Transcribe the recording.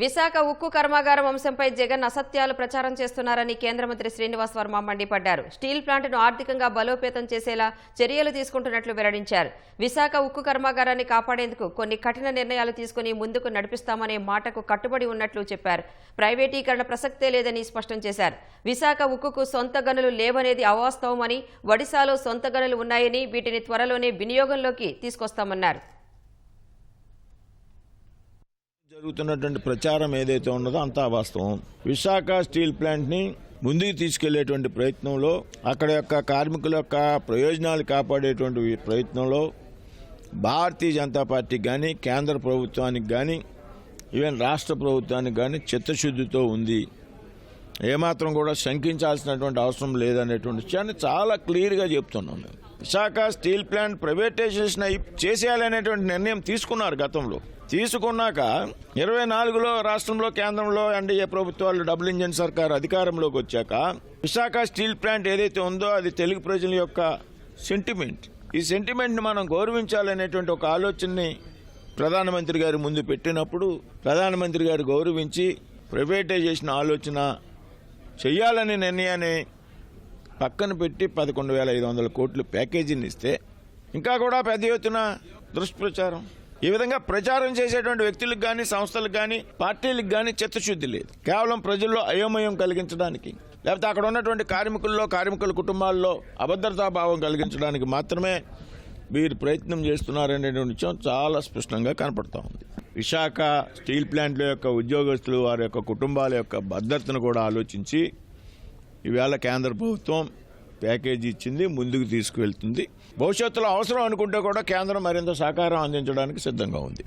విశాఖ ఉక్కు కర్మాగారం అంశంపై జగన్ అసత్యాలు ప్రచారం చేస్తున్నారని కేంద్ర మంత్రి శ్రీనివాస్ వర్మ మండిపడ్డారు. స్టీల్ ప్లాంట్ను ఆర్థికంగా బలోపేతం చేసేలా చర్యలు తీసుకుంటున్నట్లు వెల్లడించారు. విశాఖ ఉక్కు కర్మాగారాన్ని కాపాడేందుకు కొన్ని కఠిన నిర్ణయాలు తీసుకుని ముందుకు నడిపిస్తామనే మాటకు కట్టుబడి ఉన్నట్లు చెప్పారు. ప్రైవేటీకరణ ప్రసక్తే లేదని స్పష్టం చేశారు. విశాఖ ఉక్కుకు సొంత గనులు లేవనేది అవాస్తవమని, ఒడిశాలో సొంత గనులు ఉన్నాయని, వీటిని త్వరలోనే వినియోగంలోకి తీసుకొస్తామన్నారు. జరుగుతున్నటువంటి ప్రచారం ఏదైతే ఉన్నదో అంతా వాస్తవం. విశాఖ స్టీల్ ప్లాంట్ని ముందుకు తీసుకెళ్లేటువంటి ప్రయత్నంలో, అక్కడ యొక్క కార్మికుల యొక్క ప్రయోజనాలు కాపాడేటువంటి ప్రయత్నంలో భారతీయ జనతా పార్టీకి కానీ, కేంద్ర ప్రభుత్వానికి కానీ, ఈవెన్ రాష్ట్ర ప్రభుత్వానికి కానీ చిత్తశుద్ధితో ఉంది. ఏమాత్రం కూడా శంకించాల్సినటువంటి అవసరం లేదనేటువంటి విషయాన్ని చాలా క్లియర్గా చెప్తున్నాం. విశాఖ స్టీల్ ప్లాంట్ ప్రైవేటైజేషన్ చేసేయాలనేటువంటి నిర్ణయం తీసుకున్నారు. గతంలో తీసుకున్నాక 24లో రాష్ట్రంలో, కేంద్రంలో ఎన్డీఏ ప్రభుత్వాలు డబుల్ ఇంజిన్ సర్కార్ అధికారంలోకి వచ్చాక విశాఖ స్టీల్ ప్లాంట్ ఏదైతే ఉందో అది తెలుగు ప్రజల యొక్క సెంటిమెంట్. ఈ సెంటిమెంట్ని మనం గౌరవించాలనేటువంటి ఒక ఆలోచనని ప్రధానమంత్రి గారి ముందు పెట్టినప్పుడు ప్రధానమంత్రి గారు గౌరవించి ప్రైవేటైజేషన్ ఆలోచన చెయ్యాలనే నిర్ణయాన్ని పక్కన పెట్టి 11,500 కోట్లు ప్యాకేజీని ఇస్తే ఇంకా కూడా పెద్ద ఎత్తున దుష్ప్రచారం. ఈ విధంగా ప్రచారం చేసేటువంటి వ్యక్తులకు కానీ, సంస్థలకు కానీ, పార్టీలకు కానీ చిత్తశుద్ధి లేదు. కేవలం ప్రజల్లో అయోమయం కలిగించడానికి, లేకపోతే అక్కడ ఉన్నటువంటి కార్మికుల కుటుంబాల్లో అభద్రతాభావం కలిగించడానికి మాత్రమే వీరు ప్రయత్నం చేస్తున్నారనేటువంటి విషయం చాలా స్పష్టంగా కనపడతా ఉంది. విశాఖ స్టీల్ ప్లాంట్ల యొక్క ఉద్యోగస్తులు, వారి యొక్క కుటుంబాల యొక్క భద్రతను కూడా ఆలోచించి ఈవేళ కేంద్ర ప్రభుత్వం ప్యాకేజీ ఇచ్చింది, ముందుకు తీసుకువెళ్తుంది. భవిష్యత్తులో అవసరం అనుకుంటే కూడా కేంద్రం మరింత సహకారం అందించడానికి సిద్ధంగా ఉంది.